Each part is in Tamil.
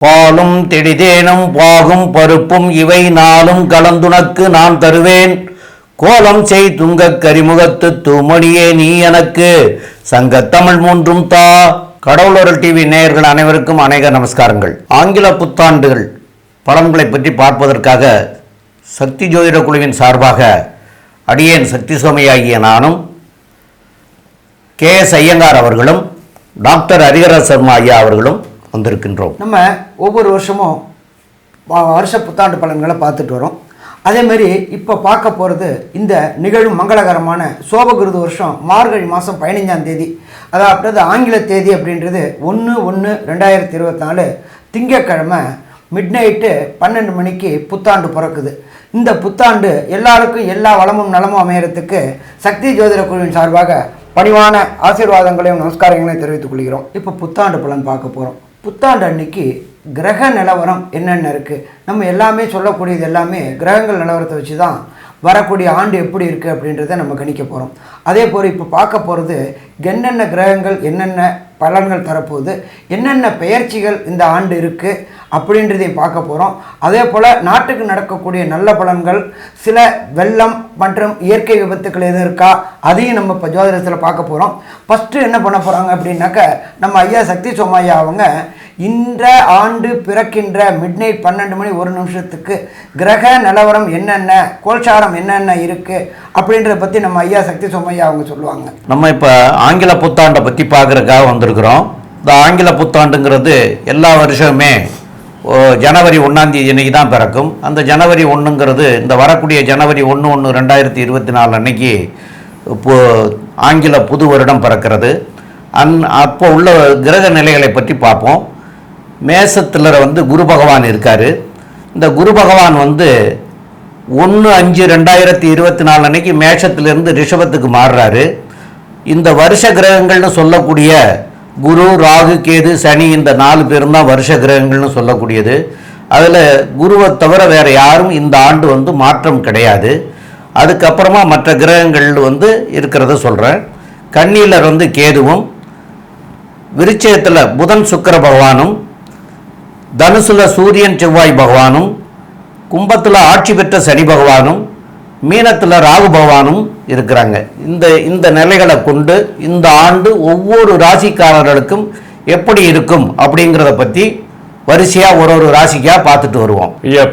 பாலும் திடிதேனும் பாகும் பருப்பும் இவை நாளும் கலந்துனக்கு நான் தருவேன். கோலம் செய் துங்கக் கரிமுகத்து தூமணியே நீ எனக்கு சங்கத்தமிழ் மூன்றும் தா. கடவுளர் டிவி நேயர்கள் அனைவருக்கும் அநேக நமஸ்காரங்கள். ஆங்கில புத்தாண்டுகள் பலன்களை பற்றி பார்ப்பதற்காக சக்தி ஜோதிட குழுவின் சார்பாக அடியேன் சக்தி சோமையாகிய நானும் KS ஐயங்கார் அவர்களும் டாக்டர் ஹரிஹர சர்மா ஐயா அவர்களும் வந்திருக்கின்றோம். நம்ம ஒவ்வொரு வருஷமும் வருஷ புத்தாண்டு பலன்களை பார்த்துட்டு வரோம். அதேமாரி இப்போ பார்க்க போகிறது இந்த நிகழும் மங்களகரமான சோபகிருது வருஷம் மார்கழி மாதம் 15ஆம் தேதி, அதாவது ஆங்கில தேதி அப்படின்றது 1/1/2024 திங்கட்கிழமை மிட்நைட்டு 12 மணிக்கு புத்தாண்டு பிறக்குது. இந்த புத்தாண்டு எல்லாருக்கும் எல்லா வளமும் நலமும் அமையறதுக்கு சக்தி ஜோதிட குழுவின் சார்பாக பணிவான ஆசீர்வாதங்களையும் நமஸ்காரங்களையும் தெரிவித்துக் கொள்கிறோம். இப்போ புத்தாண்டு பலன் பார்க்க போகிறோம். புத்தாண்டு அன்னைக்கு கிரக நிலவரம் என்னென்ன இருக்குது, நம்ம எல்லாமே சொல்லக்கூடியது எல்லாமே கிரகங்கள் நிலவரத்தை வச்சு தான் வரக்கூடிய ஆண்டு எப்படி இருக்குது அப்படின்றத நம்ம கணிக்க போகிறோம். அதே போல் இப்போ பார்க்க போகிறது என்னென்ன கிரகங்கள் என்னென்ன பலன்கள் தரப்போகுது, என்னென்ன பெயர்ச்சிகள் இந்த ஆண்டு இருக்குது அப்படின்றதையும் பார்க்க போகிறோம். அதே போல் நாட்டுக்கு நடக்கக்கூடிய நல்ல பலன்கள், சில வெள்ளம் மற்றும் இயற்கை விபத்துக்கள் எதுவும் இருக்கா அதையும் நம்ம இப்போ ஜோதிடத்தில் பார்க்க போகிறோம். ஃபஸ்ட்டு என்ன பண்ண போகிறாங்க அப்படின்னாக்க நம்ம ஐயா சக்தி சோமையா அவங்க இந்த ஆண்டு பிறக்கின்ற மிட்நைட் 12 மணி 1 நிமிஷத்துக்கு கிரக நிலவரம் என்னென்ன, கோல்சாரம் என்னென்ன இருக்குது அப்படின்றத பற்றி நம்ம ஐயா சக்தி சோமையா அவங்க சொல்லுவாங்க. நம்ம இப்போ ஆங்கில புத்தாண்டை பற்றி பார்க்குறதுக்காக வந்திருக்கிறோம். இந்த ஆங்கில புத்தாண்டுங்கிறது எல்லா வருஷமே ஜனவரி 1ஆம் தேதி அன்னைக்கு தான் பிறக்கும். அந்த ஜனவரி 1ங்கிறது இந்த வரக்கூடிய ஜனவரி 1/1/2024 அன்னைக்கு ஆங்கில புது வருடம் பிறக்கிறது. அப்போ உள்ள கிரக நிலைகளை பற்றி பார்ப்போம். மேசத்தில் குரு பகவான் இருக்கார். இந்த குரு பகவான் 1/5/2024 அன்னைக்கு மேஷத்திலிருந்து ரிஷபத்துக்கு மாறுறாரு. இந்த வருஷ கிரகங்கள்னு சொல்லக்கூடிய குரு, ராகு, கேது, சனி இந்த 4 பேரும் தான் வருஷ கிரகங்கள்னு சொல்லக்கூடியது. அதில் குருவை தவிர வேறு யாரும் இந்த ஆண்டு மாற்றம் கிடையாது. அதுக்கப்புறமா மற்ற கிரகங்கள் இருக்கிறத சொல்கிறேன். கன்னியில் கேதுவும், விருச்சிகத்தில் புதன் சுக்கிர பகவானும், தனுசுல சூரியன் செவ்வாய் பகவானும், கும்பத்தில் ஆட்சி பெற்ற சனி பகவானும், மீனத்தில் ராகு பகவானும் இருக்கிறாங்க. இந்த நிலைகளை கொண்டு இந்த ஆண்டு ஒவ்வொரு ராசிக்காரர்களுக்கும் எப்படி இருக்கும் அப்படிங்கிறத பற்றி வரிசையாக ஒரு ராசிக்காக பார்த்துட்டு வருவோம்.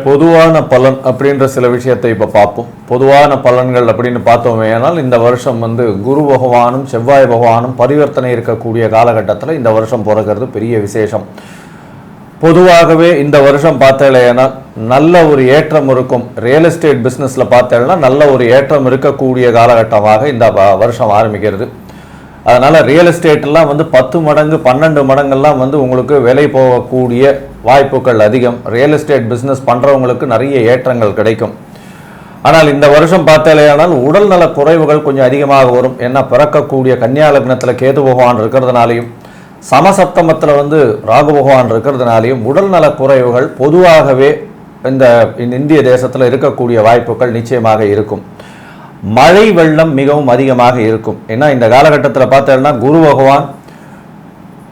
பொதுவான பலன் அப்படின்ற சில விஷயத்தை இப்போ பார்ப்போம். பொதுவான பலன்கள் அப்படின்னு பார்த்தோமே ஆனால் இந்த வருஷம் குரு பகவானும் செவ்வாய் பகவானும் பரிவர்த்தனை இருக்கக்கூடிய காலகட்டத்தில் இந்த வருஷம் பிறக்கிறது பெரிய விசேஷம். பொதுவாகவே இந்த வருஷம் பார்த்தேன்னா நல்ல ஒரு ஏற்றம் இருக்கும். ரியல் எஸ்டேட் பிஸ்னஸில் பார்த்தேன்னா நல்ல ஒரு ஏற்றம் இருக்கக்கூடிய காலகட்டமாக இந்த வருஷம் ஆரம்பிக்கிறது. அதனால் ரியல் எஸ்டேட்லாம் 10 மடங்கு 12 மடங்கெல்லாம் உங்களுக்கு விலை போகக்கூடிய வாய்ப்புகள் அதிகம். ரியல் எஸ்டேட் பிஸ்னஸ் பண்ணுறவங்களுக்கு நிறைய ஏற்றங்கள் கிடைக்கும். ஆனால் இந்த வருஷம் பார்த்தேனால் உடல் நல குறைவுகள் கொஞ்சம் அதிகமாக வரும். ஏன்னா பிறக்கக்கூடிய கன்னியா லக்னத்தில் கேது பகவான் இருக்கிறதுனாலையும் சமசப்தமத்தில் ராகு பகவான் இருக்கிறதுனாலையும் உடல் நல குறைவுகள் பொதுவாகவே இந்த இந்திய தேசத்தில் இருக்கக்கூடிய வாய்ப்புகள் நிச்சயமாக இருக்கும். மழை வெள்ளம் மிகவும் அதிகமாக இருக்கும். ஏன்னா இந்த காலகட்டத்தில் பார்த்தோம்னா குரு பகவான்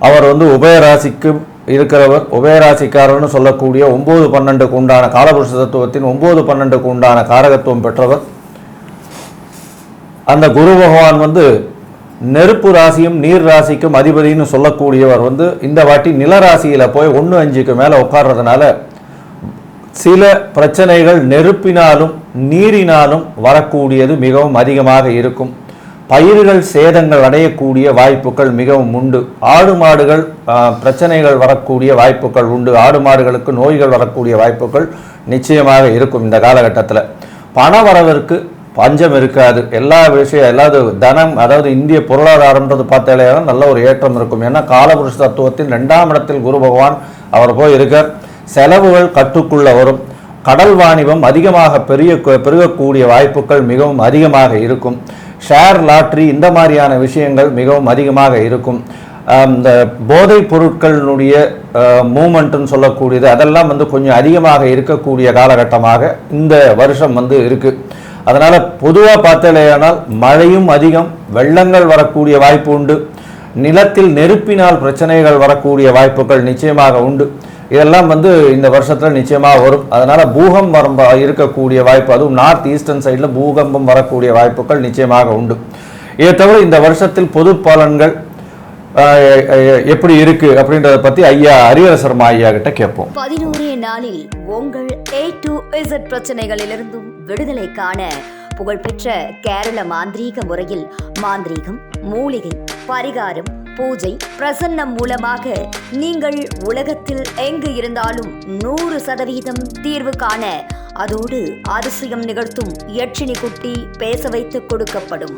அவர் உபயராசிக்கு இருக்கிறவர், உபயராசிக்காரர்னு சொல்லக்கூடிய 9-12க்கு உண்டான காலபுருஷ தத்துவத்தின் 9-12க்கு உண்டான காரகத்துவம் பெற்றவர். அந்த குரு பகவான் நெருப்பு ராசியும் நீர் ராசிக்கும் அதிபதினு சொல்லக்கூடியவர் இந்த வாட்டி நிலராசியில் போய் 1/5க்கு மேலே உட்கார்றதுனால சில பிரச்சனைகள் நெருப்பினாலும் நீரினாலும் வரக்கூடியது மிகவும் அதிகமாக இருக்கும். பயிர்கள் சேதங்கள் அடையக்கூடிய வாய்ப்புகள் மிகவும் உண்டு. ஆடு மாடுகள் பிரச்சனைகள் வரக்கூடிய வாய்ப்புகள் உண்டு. ஆடு மாடுகளுக்கு நோய்கள் வரக்கூடிய வாய்ப்புகள் நிச்சயமாக இருக்கும். இந்த காலகட்டத்தில் பண வரவிற்கு பஞ்சம் இருக்காது. எல்லா விஷயம் தனம், அதாவது இந்திய பொருளாதாரம்ன்றது பார்த்தாலேனா நல்ல ஒரு ஏற்றம் இருக்கும். ஏன்னா காலபுருஷ தத்துவத்தின் 2ஆம் இடத்தில் குரு பகவான் அவர் போய் இருக்கார். செலவுகள் கட்டுக்குள்ள வரும். கடல் வாணிபம் அதிகமாக பெருகக்கூடிய வாய்ப்புகள் மிகவும் அதிகமாக இருக்கும். ஷேர், லாட்ரி இந்த மாதிரியான விஷயங்கள் மிகவும் அதிகமாக இருக்கும். இந்த போதைப் பொருட்களினுடைய மூமெண்ட்டுன்னு சொல்லக்கூடியது அதெல்லாம் கொஞ்சம் அதிகமாக இருக்கக்கூடிய காலகட்டமாக இந்த வருஷம் இருக்குது. அதனால் பொதுவாக பார்த்தேனால் மழையும் அதிகம், வெள்ளங்கள் வரக்கூடிய வாய்ப்பு உண்டு. நிலத்தில் நெருப்பினால் பிரச்சனைகள் வரக்கூடிய வாய்ப்புகள் நிச்சயமாக உண்டு. இதெல்லாம் வந்து இந்த வருஷத்துல நிச்சயமா வரும். அதனால பூகம்பம் இருக்கக்கூடிய வாய்ப்பு, அதுவும் நார்த் ஈஸ்டர்ன் சைடில் பூகம்பம் வரக்கூடிய வாய்ப்புகள் நிச்சயமாக உண்டு. இதை தவிர இந்த வருஷத்தில் பொது பலன்கள் எப்படி இருக்கு அப்படின்றத பத்தி ஐயா ஹரிஹர ஐயா கிட்ட கேட்போம். 11 நாளில் உங்கள் A to Z பிரச்சனைகளிலிருந்தும் விடுதலை காண புகழ்பெற்ற கேரள மாந்திரீக முறையில் மாந்திரீகம், மூலிகை, பரிகாரம், பூஜை, பிரசன்னம் மூலமாக நீங்கள் உலகத்தில் எங்கு இருந்தாலும் 100% தீர்வு காண அதோடு அதிசயம் நிகழ்த்தும் யட்சினி குட்டி பேச வைத்து கொடுக்கப்படும்.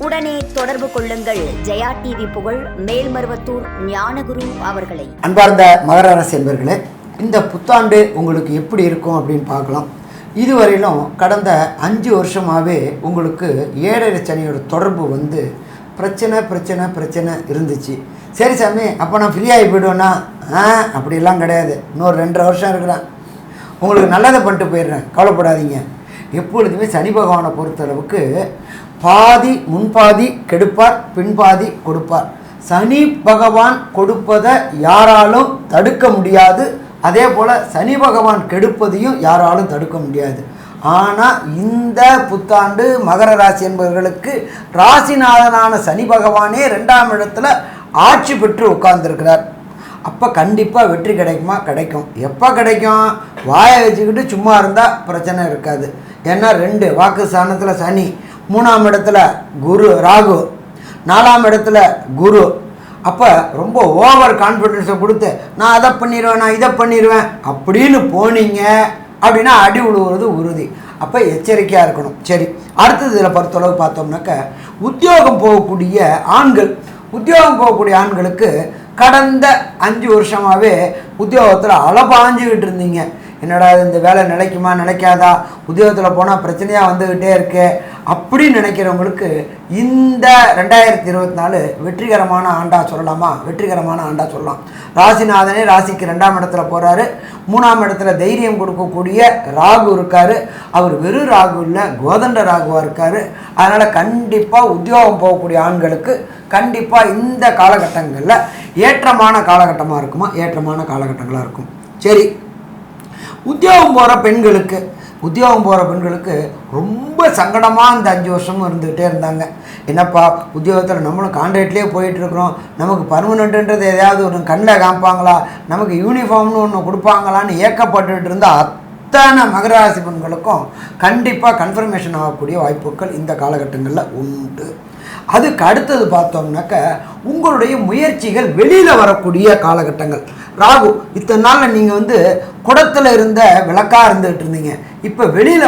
உடனே தொடர்பு கொள்ளுங்கள் ஜெயா டிவி புகழ் மேல்மருவத்தூர் ஞானகுரு அவர்களை. அன்பார்ந்த மகர ராசி என்பர்களே, இந்த புத்தாண்டு உங்களுக்கு எப்படி இருக்கும் அப்படின்னு பார்க்கலாம். இதுவரையிலும் கடந்த 5 வருஷமாகவே உங்களுக்கு 7.5 சனியோட தொடர்பு வந்து பிரச்சனை இருந்துச்சு. சரி சாமி, அப்போ நான் ஃப்ரீயாகி போய்டுவேன்னா? அப்படிலாம் கிடையாது. இன்னொரு 2.5 வருஷம் இருக்கிறேன், உங்களுக்கு நல்லதை பண்ணிட்டு போயிடுறேன், கவலைப்படாதீங்க. எப்பொழுதுமே சனி பகவானை பொறுத்தளவுக்கு பாதி முன்பாதி கெடுப்பார், பின்பாதி கொடுப்பார். சனி பகவான் கொடுப்பதை யாராலும் தடுக்க முடியாது, அதே போல் சனி பகவான் கெடுப்பதையும் யாராலும் தடுக்க முடியாது. ஆனால் இந்த புத்தாண்டு மகர ராசி என்பவர்களுக்கு ராசிநாதனான சனி பகவானே 2ஆம் இடத்துல ஆட்சி பெற்று உட்கார்ந்துருக்கிறார். அப்போ கண்டிப்பாக வெற்றி கிடைக்குமா? கிடைக்கும். எப்போ கிடைக்கும்? வாயை வச்சுக்கிட்டு சும்மா இருந்தால் பிரச்சனை இருக்காது. ஏன்னா 2 வாக்கு ஸ்தானத்தில் சனி, 3ஆம் இடத்துல குரு ராகு, 4ஆம் இடத்துல குரு. அப்போ ரொம்ப ஓவர் கான்ஃபிடென்ஸை கொடுத்து நான் அதை பண்ணிடுவேன், நான் இதை பண்ணிடுவேன் அப்படின்னு போனீங்க அப்படின்னா அடி விழுவுறது உறுதி. அப்போ எச்சரிக்கையாக இருக்கணும். சரி, அடுத்தது இதில் பொறுத்தளவு பார்த்தோம்னாக்க உத்தியோகம் போகக்கூடிய ஆண்களுக்கு கடந்த 5 வருஷமாகவே உத்தியோகத்தில் அலபாஞ்சிக்கிட்டு இருந்தீங்க. என்னடா இந்த வேலை நிலைக்குமா நிலைக்காதா, உத்தியோகத்தில் போனால் பிரச்சனையாக வந்துக்கிட்டே இருக்கு அப்படின்னு நினைக்கிறவங்களுக்கு இந்த 2024 வெற்றிகரமான ஆண்டாக சொல்லலாமா? வெற்றிகரமான ஆண்டாக சொல்லலாம். ராசிநாதனே ராசிக்கு 2ஆம் இடத்துல போகிறாரு. 3ஆம் இடத்துல தைரியம் கொடுக்கக்கூடிய ராகு இருக்கார். அவர் வெறும் ராகு இல்லை, கோதண்ட ராகுவாக இருக்கார். அதனால் கண்டிப்பாக உத்தியோகம் போகக்கூடிய ஆண்களுக்கு கண்டிப்பாக இந்த காலகட்டங்களில் ஏற்றமான காலகட்டமாக இருக்குமா? ஏற்றமான காலகட்டங்களாக இருக்கும். சரி, உத்தியோகம் போகிற பெண்களுக்கு ரொம்ப சங்கடமாக இந்த 5 வருஷமும் இருந்துகிட்டே இருந்தாங்க. என்னப்பா உத்தியோகத்தில் நம்மளும் கான்ட்ராக்ட்லேயே போயிட்டுருக்குறோம், நமக்கு பர்மனெண்ட்டுன்றது எதாவது ஒன்று கண்ணில் காமிப்பாங்களா, நமக்கு யூனிஃபார்ம்னு ஒன்று கொடுப்பாங்களான்னு ஏக்கப்பட்டுட்டு இருந்த அத்தனை மகராசி பெண்களுக்கும் கண்டிப்பாக கன்ஃபர்மேஷன் ஆகக்கூடிய வாய்ப்புகள் இந்த காலகட்டங்களில் உண்டு. அதுக்கு அடுத்தது பார்த்தோம்னாக்க உங்களுடைய முயற்சிகள் வெளியில் வரக்கூடிய காலகட்டங்கள். ராகு இத்தனை நாளில் நீங்கள் குடத்தில் இருந்த விளக்காக இருந்துகிட்டு இருந்தீங்க, இப்போ வெளியில்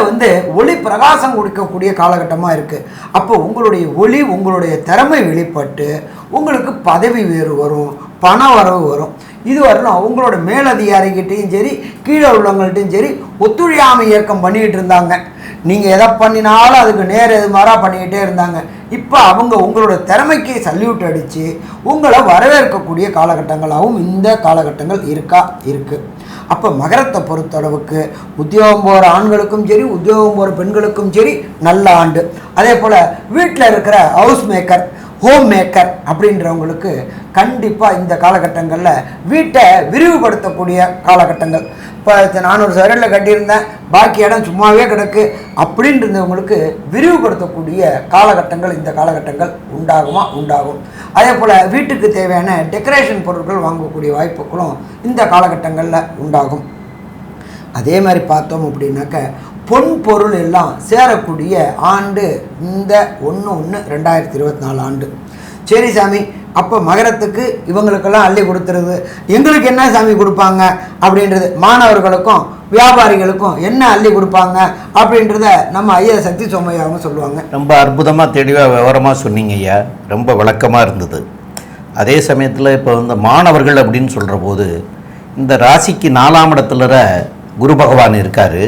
ஒளி பிரகாசம் கொடுக்கக்கூடிய காலகட்டமாக இருக்குது. அப்போ உங்களுடைய ஒளி, உங்களுடைய திறமை வெளிப்பட்டு உங்களுக்கு பதவி உயர்வு வரும், பண வரவு வரும். இது வரலாம். உங்களோட மேலதிகாரிகிட்டையும் சரி, கீழே உள்ளவங்கள்ட்டையும் சரி ஒத்துழையாமை இயக்கம் பண்ணிக்கிட்டு இருந்தாங்க. நீங்கள் எதை பண்ணினாலும் அதுக்கு நேர் எதுமாறாக பண்ணிக்கிட்டே இருந்தாங்க. இப்போ அவங்க உங்களோட திறமைக்கு சல்யூட் அடித்து உங்களை வரவேற்கக்கூடிய காலகட்டங்களாகவும் இந்த காலகட்டங்கள் இருக்குது. அப்போ மகரத்தை பொறுத்தளவுக்கு உத்தியோகம் போகிற ஆண்களுக்கும் சரி, உத்தியோகம் போகிற பெண்களுக்கும் சரி நல்ல ஆண்டு. அதே போல் வீட்டில் இருக்கிற ஹவுஸ் மேக்கர், ஹோம் மேக்கர் அப்படின்றவங்களுக்கு கண்டிப்பாக இந்த காலகட்டங்களில் வீட்டை விரிவுபடுத்தக்கூடிய காலகட்டங்கள். இப்போ 400 சதுரடியில் கட்டியிருந்தேன், பாக்கி இடம் சும்மாவே கிடக்கு அப்படின்றவங்களுக்கு விரிவுபடுத்தக்கூடிய காலகட்டங்கள் இந்த காலகட்டங்கள் உண்டாகும். அதே போல் வீட்டுக்கு தேவையான டெக்கரேஷன் பொருட்கள் வாங்கக்கூடிய வாய்ப்புகளும் இந்த காலகட்டங்களில் உண்டாகும். அதே மாதிரி பார்த்தோம் அப்படின்னாக்க பொன் பொருள் எல்லாம் சேரக்கூடிய ஆண்டு இந்த 1/1/2024 ஆண்டு. சரி சாமி, அப்போ மகரத்துக்கு இவங்களுக்கெல்லாம் அள்ளி கொடுத்துருது, எங்களுக்கு என்ன சாமி கொடுப்பாங்க அப்படின்றது, மாணவர்களுக்கும் வியாபாரிகளுக்கும் என்ன அள்ளி கொடுப்பாங்க அப்படின்றத நம்ம ஐயா சக்தி சோமையா அவங்க சொல்லுவாங்க. ரொம்ப அற்புதமாக தெளிவாக விவரமாக சொன்னீங்க ஐயா, ரொம்ப விளக்கமாக இருந்தது. அதே சமயத்தில் இப்போ மாணவர்கள் அப்படின்னு சொல்கிற போது இந்த ராசிக்கு 4ஆம் இடத்துல குரு பகவான் இருக்கார்.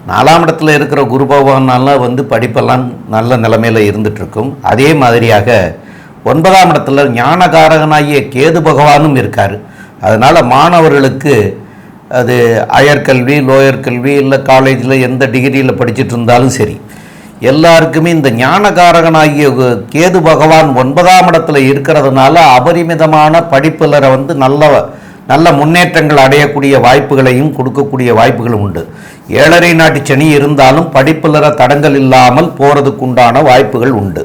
4ஆம் இடத்துல இருக்கிற குரு பகவானால் படிப்பெல்லாம் நல்ல நிலைமையில் இருந்துகிட்ருக்கும். அதே மாதிரியாக 9ஆம் இடத்துல ஞானகாரகனாகிய கேது பகவானும் இருக்கார். அதனால் மாணவர்களுக்கு அது ஹையர் கல்வி, லோயர் கல்வி, இல்லை காலேஜில் எந்த டிகிரியில் படிச்சுட்டு இருந்தாலும் சரி, எல்லாருக்குமே இந்த ஞானகாரகனாகிய கேது பகவான் 9ஆம் இடத்துல இருக்கிறதுனால அபரிமிதமான படிப்பில் நல்ல நல்ல முன்னேற்றங்கள் அடையக்கூடிய வாய்ப்புகளையும் கொடுக்கக்கூடிய வாய்ப்புகளும் உண்டு. 7.5 நாட்டு சனி இருந்தாலும் படிப்புலர தடங்கள் இல்லாமல் போகிறதுக்கு உண்டான வாய்ப்புகள் உண்டு.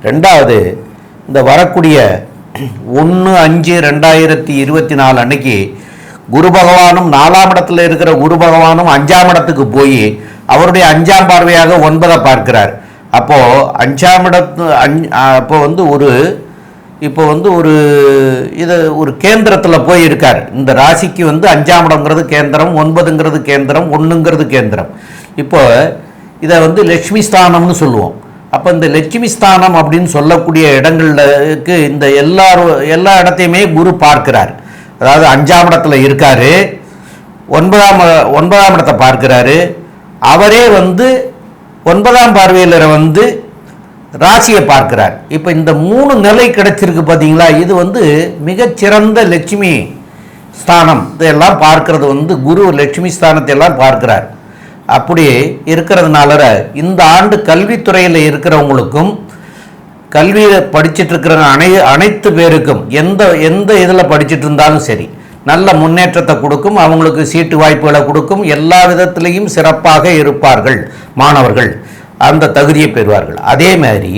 ரெண்டாவது, இந்த வரக்கூடிய 1/5/2024 அன்னைக்கு குரு பகவானும் 4ஆம் இடத்துல இருக்கிற குரு பகவானும் 5ஆம் இடத்துக்கு போய் அவருடைய 5ஆம் பார்வையாக 9 பார்க்கிறார். அப்போது 5ஆம் இடத்து இப்போ வந்து ஒரு கேந்திரத்தில் போய் இருக்கார். இந்த ராசிக்கு 5ஆம் இடங்கிறது கேந்திரம், 9ங்கிறது கேந்திரம், 1ங்கிறது கேந்திரம். இப்போ இதை லட்சுமி ஸ்தானம்னு சொல்லுவோம். அப்போ இந்த லட்சுமி ஸ்தானம் அப்படின்னு சொல்லக்கூடிய இடங்களுக்கு இந்த எல்லா இடத்தையுமே குரு பார்க்கிறார். அதாவது 5ஆம் இடத்துல இருக்காரு, 9ஆம் இடத்தை பார்க்கிறாரு. அவரே 9ஆம் பார்வையில் ராசியை பார்க்கிறார். இப்போ இந்த 3 நிலை கிடைச்சிருக்கு பார்த்தீங்களா? இது மிகச்சிறந்த லட்சுமி ஸ்தானம். இதெல்லாம் பார்க்கறது குரு லட்சுமி ஸ்தானத்தை எல்லாம் பார்க்கிறார். அப்படி இருக்கிறதுனால இந்த ஆண்டு கல்வித்துறையில் இருக்கிறவங்களுக்கும் கல்வியை படிச்சுட்டு இருக்கிற அனைத்து பேருக்கும் எந்த இதில் படிச்சுட்டு இருந்தாலும் சரி நல்ல முன்னேற்றத்தை கொடுக்கும். அவங்களுக்கு சீட்டு வாய்ப்புகளை கொடுக்கும். எல்லா விதத்திலையும் சிறப்பாக இருப்பார்கள் மாணவர்கள், அந்த தகுதியை பெறுவார்கள். அதே மாதிரி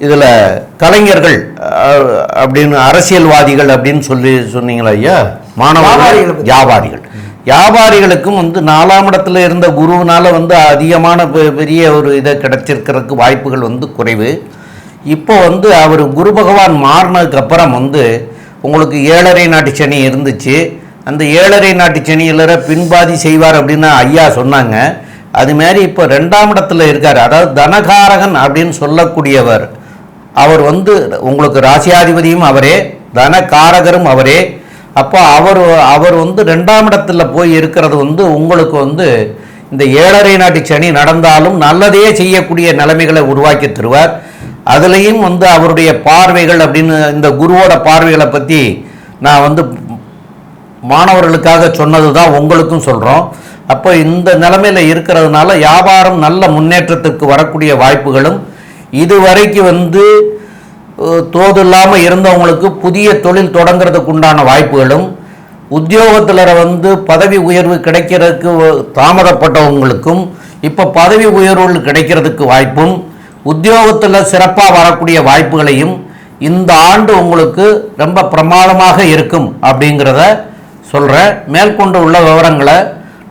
இதில் கலைஞர்கள் அப்படின்னு அரசியல்வாதிகள் அப்படின்னு சொன்னீங்களா ஐயா? மாணவர்கள், வியாபாரிகளுக்கும் 4ஆம் இடத்துல இருந்த குருவினால அதிகமான பெரிய ஒரு இதை கிடைச்சிருக்கிறதுக்கு வாய்ப்புகள் குறைவு. இப்போ அவர் குரு பகவான் மாறினதுக்கப்புறம் உங்களுக்கு 7.5 நாட்டு சனி இருந்துச்சு. அந்த 7.5 நாட்டு சனியில் பின்பாதி செய்வார் அப்படின்னு ஐயா சொன்னாங்க. அதுமாரி இப்போ 2ஆம் இடத்துல இருக்கார். அதாவது தனகாரகன் அப்படின்னு சொல்லக்கூடியவர். அவர் உங்களுக்கு ராசியாதிபதியும் அவரே, தனகாரகரும் அவரே. அப்போ அவர் 2ஆம் இடத்துல போய் இருக்கிறது உங்களுக்கு இந்த 7.5 நாட்டு சனி நடந்தாலும் நல்லதே செய்யக்கூடிய நிலைமைகளை உருவாக்கி தருவார். அதுலேயும் அவருடைய பார்வைகள் அப்படின்னு இந்த குருவோட பார்வைகளை பற்றி நான் மாணவர்களுக்காக சொன்னது தான் உங்களுக்கும் சொல்கிறோம். அப்போ இந்த நிலைமையில் இருக்கிறதுனால வியாபாரம் நல்ல முன்னேற்றத்துக்கு வரக்கூடிய வாய்ப்புகளும், இதுவரைக்கு தோது இல்லாமல் இருந்தவங்களுக்கு புதிய தொழில் தொடங்கிறதுக்கு உண்டான வாய்ப்புகளும், உத்தியோகத்தில் பதவி உயர்வு கிடைக்கிறதுக்கு தாமதப்பட்டவங்களுக்கும் இப்போ பதவி உயர்வுகள் கிடைக்கிறதுக்கு வாய்ப்பும், உத்தியோகத்தில் சிறப்பாக வரக்கூடிய வாய்ப்புகளையும் இந்த ஆண்டு உங்களுக்கு ரொம்ப பிரமாதமாக இருக்கும் அப்படிங்கிறத சொல்கிறேன். மேற்கொண்டு உள்ள விவரங்களை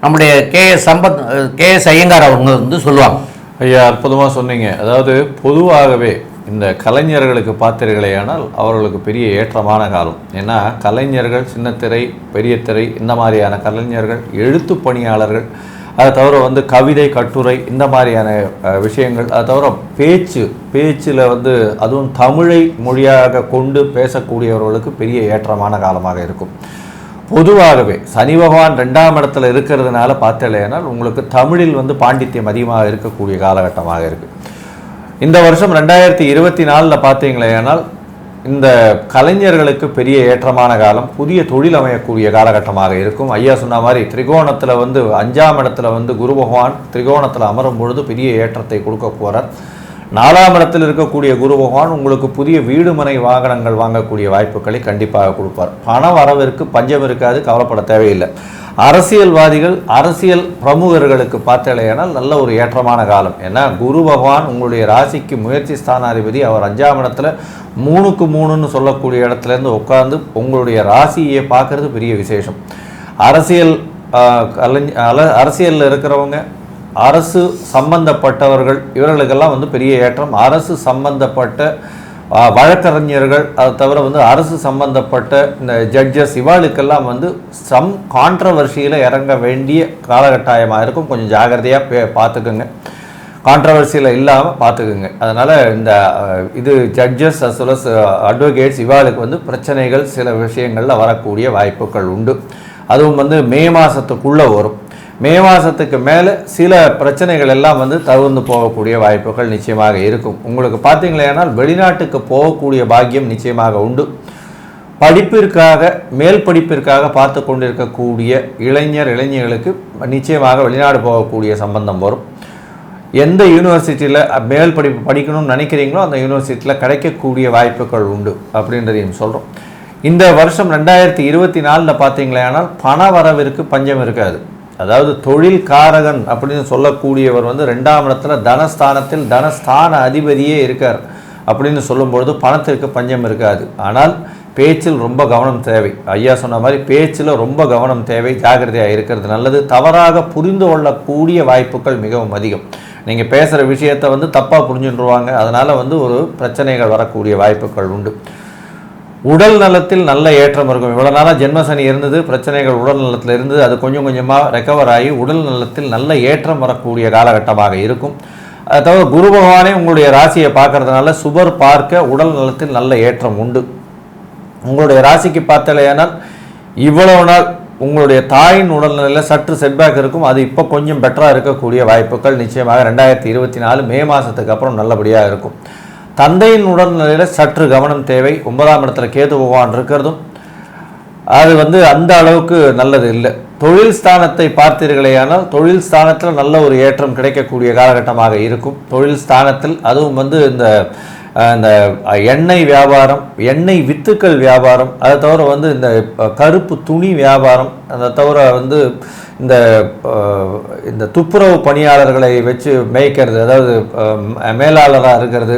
நம்முடைய கே.எஸ். ஐயங்கார் அவங்க சொல்லுவாங்க. ஐயா, அற்புதமாக சொன்னீங்க. அதாவது பொதுவாகவே இந்த கலைஞர்களுக்கு பார்த்தீர்களேயானால் அவர்களுக்கு பெரிய ஏற்றமான காலம். ஏன்னா கலைஞர்கள், சின்னத்திரை, பெரிய திரை, இந்த மாதிரியான கலைஞர்கள், எழுத்து பணியாளர்கள், அதை தவிர கவிதை, கட்டுரை, இந்த மாதிரியான விஷயங்கள், அதை தவிர பேச்சில் அதுவும் தமிழை மொழியாக கொண்டு பேசக்கூடியவர்களுக்கு பெரிய ஏற்றமான காலமாக இருக்கும். பொதுவாகவே சனி பகவான் 2ஆம் இடத்துல இருக்கிறதுனால பார்த்தலையானால் உங்களுக்கு தமிழில் பாண்டித்யம் அதிகமாக இருக்கக்கூடிய காலகட்டமாக இருக்குது. இந்த வருஷம் 2024 பார்த்தீங்களேனால் இந்த கலைஞர்களுக்கு பெரிய ஏற்றமான காலம், புதிய தொழில் அமையக்கூடிய காலகட்டமாக இருக்கும். ஐயா சொன்ன மாதிரி திரிகோணத்தில் 5ஆம் இடத்துல குரு பகவான் திரிகோணத்தில் அமரும் பொழுது பெரிய ஏற்றத்தை கொடுக்க போகிறார். 4ஆம் இடத்தில் இருக்கக்கூடிய குரு பகவான் உங்களுக்கு புதிய வீடு, மனை, வாகனங்கள் வாங்கக்கூடிய வாய்ப்புகளை கண்டிப்பாக கொடுப்பார். பண வரவிற்கு பஞ்சம் இருக்காது, கவலைப்பட தேவையில்லை. அரசியல்வாதிகள், அரசியல் பிரமுகர்களுக்கு பார்த்தலையானால் நல்ல ஒரு ஏற்றமான காலம். ஏன்னா குரு பகவான் உங்களுடைய ராசிக்கு முயற்சி ஸ்தானாதிபதி. அவர் 5ஆம் இடத்துல 3க்கு 3ன்னு சொல்லக்கூடிய இடத்துலேருந்து உட்கார்ந்து உங்களுடைய ராசியை பார்க்கறது பெரிய விசேஷம். அரசியலில் இருக்கிறவங்க, அரசு சம்பந்தப்பட்டவர்கள், இவர்களுக்கெல்லாம் பெரிய ஏற்றம். அரசு சம்பந்தப்பட்ட வழக்கறிஞர்கள், அதை தவிர அரசு சம்பந்தப்பட்ட இந்த ஜட்ஜஸ், இவாளுக்கெல்லாம் சம் கான்ட்ரவர்சியில் இறங்க வேண்டிய காலகட்டாயமாக இருக்கும். கொஞ்சம் ஜாகிரதையாக பார்த்துக்குங்க, கான்ட்ரவர்சியில் இல்லாமல் பார்த்துக்குங்க. அதனால் இது judges as well as advocates, இவாளுக்கு பிரச்சனைகள் சில விஷயங்களில் வரக்கூடிய வாய்ப்புகள் உண்டு. அதுவும் மே மாதத்துக்குள்ளே வரும். மே மாதத்துக்கு மேலே சில பிரச்சனைகள் எல்லாம் தவிர்த்து போகக்கூடிய வாய்ப்புகள் நிச்சயமாக இருக்கும். உங்களுக்கு பார்த்தீங்களேனால் வெளிநாட்டுக்கு போகக்கூடிய பாக்கியம் நிச்சயமாக உண்டு. படிப்பிற்காக, மேல் படிப்பிற்காக பார்த்து கொண்டிருக்கக்கூடிய இளைஞர்களுக்கு நிச்சயமாக வெளிநாடு போகக்கூடிய சம்பந்தம் வரும். எந்த யூனிவர்சிட்டியில் மேல் படிப்பு படிக்கணும்னு நினைக்கிறீங்களோ அந்த யூனிவர்சிட்டியில் கிடைக்கக்கூடிய வாய்ப்புகள் உண்டு அப்படின்றதையும் சொல்கிறோம். இந்த வருஷம் 2024 பார்த்தீங்களேனால் பண வரவிற்கு பஞ்சம் இருக்காது. அதாவது தொழில் காரகன் அப்படின்னு சொல்லக்கூடியவர் வந்து 2ஆம் இடத்துல தனஸ்தானத்தில் தனஸ்தான அதிபதியே இருக்கார் அப்படின்னு சொல்லும்பொழுது பணத்திற்கு பஞ்சம் இருக்காது. ஆனால் பேச்சில் ரொம்ப கவனம் தேவை. ஐயா சொன்ன மாதிரி பேச்சில் ரொம்ப கவனம் தேவை, ஜாக்கிரதையாக இருக்கிறது நல்லது. தவறாக புரிந்து கொள்ளக்கூடிய வாய்ப்புகள் மிகவும் அதிகம். நீங்கள் பேசுகிற விஷயத்தை வந்து தப்பாக புரிஞ்சுட்டுருவாங்க. அதனால் வந்து ஒரு பிரச்சனைகள் வரக்கூடிய வாய்ப்புகள் உண்டு. உடல் நலத்தில் நல்ல ஏற்றம் இருக்கும். இவ்வளோ நாளாக ஜென்மசனி இருந்தது, பிரச்சனைகள் உடல் நலத்தில் இருந்தது, அது கொஞ்சம் கொஞ்சமாக ரெக்கவர் ஆகி உடல் நலத்தில் நல்ல ஏற்றம் வரக்கூடிய காலகட்டமாக இருக்கும். அதை தவிர குரு பகவானே உங்களுடைய ராசியை பார்க்கறதுனால சுபர் பார்க்க உடல் நலத்தில் நல்ல ஏற்றம் உண்டு. உங்களுடைய ராசிக்கு பார்த்தலையானால் இவ்வளவு நாள் உங்களுடைய தாயின் உடல்நிலையில் சற்று செட்பேக் இருக்கும். அது இப்போ கொஞ்சம் பெட்டராக இருக்கக்கூடிய வாய்ப்புகள் நிச்சயமாக 2024 மே மாதத்துக்கு அப்புறம் நல்லபடியாக இருக்கும். தந்தையின் உடல்நிலையில் சற்று கவனம் தேவை. 9ஆம் இடத்துல கேது பகவான் இருக்கிறதும் அது வந்து அந்த அளவுக்கு நல்லது இல்லை. தொழில் ஸ்தானத்தை பார்த்தீர்களேயானால் தொழில் ஸ்தானத்தில் நல்ல ஒரு ஏற்றம் கிடைக்கக்கூடிய காலகட்டமாக இருக்கும். தொழில் ஸ்தானத்தில் அதுவும் வந்து இந்த எண்ணெய் வியாபாரம், எண்ணெய் வித்துக்கள் வியாபாரம், அதை தவிர வந்து இந்த கருப்பு துணி வியாபாரம், அதை தவிர வந்து இந்த துப்புரவு பணியாளர்களை வச்சு மேய்க்கிறது, அதாவது மேலாளராக இருக்கிறது,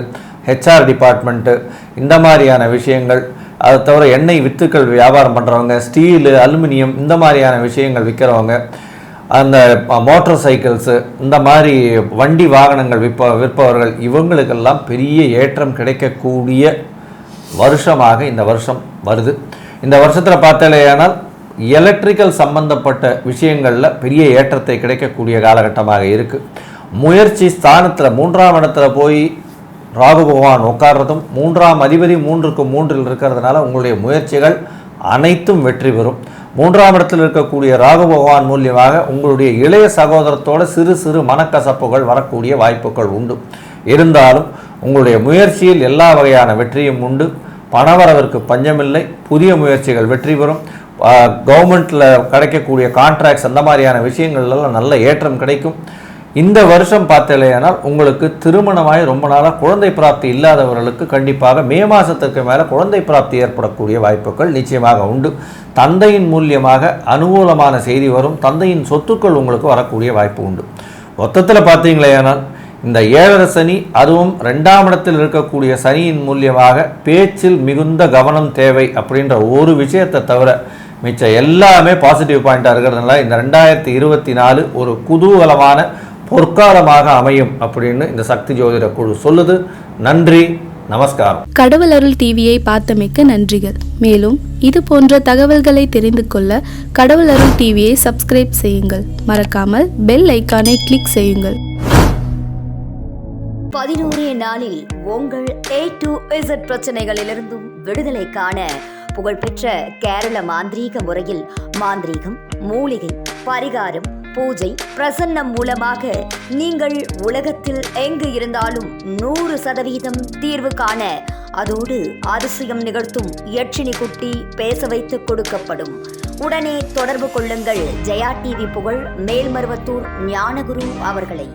ஹெச்ஆர் டிபார்ட்மெண்ட்டு, இந்த மாதிரியான விஷயங்கள், அதை தவிர எண்ணெய் வித்துக்கள் வியாபாரம் பண்ணுறவங்க, ஸ்டீலு, அலுமினியம், இந்த மாதிரியான விஷயங்கள் விற்கிறவங்க, அந்த மோட்டார் சைக்கிள்ஸு, இந்த மாதிரி வண்டி வாகனங்கள் விற்பவர்கள், இவங்களுக்கெல்லாம் பெரிய ஏற்றம் கிடைக்கக்கூடிய வருஷமாக இந்த வருஷம் வருது. இந்த வருஷத்தில் பார்த்தாலேயானால் எலக்ட்ரிக்கல் சம்பந்தப்பட்ட விஷயங்களில் பெரிய ஏற்றத்தை கிடைக்கக்கூடிய காலகட்டமாக இருக்குது. முயற்சி ஸ்தானத்தில் 3ஆம் இடத்துல போய் ராகு பகவான் உட்கார்றதும் 3ஆம் அதிபதி 3க்கு 3 இருக்கிறதுனால உங்களுடைய முயற்சிகள் அனைத்தும் வெற்றி பெறும். 3ஆம் இடத்தில் இருக்கக்கூடிய ராகு பகவான் மூலியமாக உங்களுடைய இளைய சகோதரத்தோட சிறு சிறு மனக்கசப்புகள் வரக்கூடிய வாய்ப்புகள் உண்டு. இருந்தாலும் உங்களுடைய முயற்சியில் எல்லா வகையான வெற்றியும் உண்டு. பணவரவிற்கு பஞ்சமில்லை. புதிய முயற்சிகள் வெற்றி பெறும். கவர்மெண்ட்டில் கிடைக்கக்கூடிய கான்ட்ராக்ட்ஸ், அந்த மாதிரியான விஷயங்கள்லாம் நல்ல ஏற்றம் கிடைக்கும். இந்த வருஷம் பார்த்தலையானால் உங்களுக்கு திருமணமாய் ரொம்ப நாளாக குழந்தை பிராப்தி இல்லாதவர்களுக்கு கண்டிப்பாக மே மாதத்துக்கு மேலே குழந்தை பிராப்தி ஏற்படக்கூடிய வாய்ப்புகள் நிச்சயமாக உண்டு. தந்தையின் மூலியமாக அனுகூலமான செய்தி வரும். தந்தையின் சொத்துக்கள் உங்களுக்கு வரக்கூடிய வாய்ப்பு உண்டு. மொத்தத்தில் பார்த்தீங்களேனால் இந்த 7.5 சனி, அதுவும் 2ஆம் இடத்தில் இருக்கக்கூடிய சனியின் மூலியமாக பேச்சில் மிகுந்த கவனம் தேவை அப்படின்ற ஒரு விஷயத்தை தவிர மிச்சம் எல்லாமே பாசிட்டிவ் பாயிண்டாக இருக்கிறதுனால இந்த 2024 ஒரு குதூகலமான பொற்காலமாக அமையும் அப்படின்னு இந்த சக்தி ஜோதிட குழு சொல்லுது. நன்றி, நமஸ்காரம். கடவுள் அருள் டிவியை பார்த்தமைக்க நன்றிகள். மேலும் இது போன்ற தகவல்களை தெரிந்து கொள்ள கடவுள் அருள் டிவியை சப்ஸ்கிரைப் செய்யுங்கள். மறக்காமல் பெல் ஐக்கானை கிளிக் செய்யுங்கள். 11 நாளில் உங்கள் A to Z பிரச்சனைகளிலிருந்தும் விடுதலை காண புகழ்பெற்ற கேரள மாந்திரீக முறையில் மாந்திரீகம், மூலிகை, பரிகாரம், பூஜை, பிரசன்னம் மூலமாக நீங்கள் உலகத்தில் எங்கு இருந்தாலும் 100% தீர்வு காண, அதோடு அதிசயம் நிகழ்த்தும் யட்சினி குட்டி பேச வைத்து கொடுக்கப்படும். உடனே தொடர்பு கொள்ளுங்கள் ஜெயா டிவி புகழ் மேல்மருவத்தூர் ஞானகுரு அவர்களை.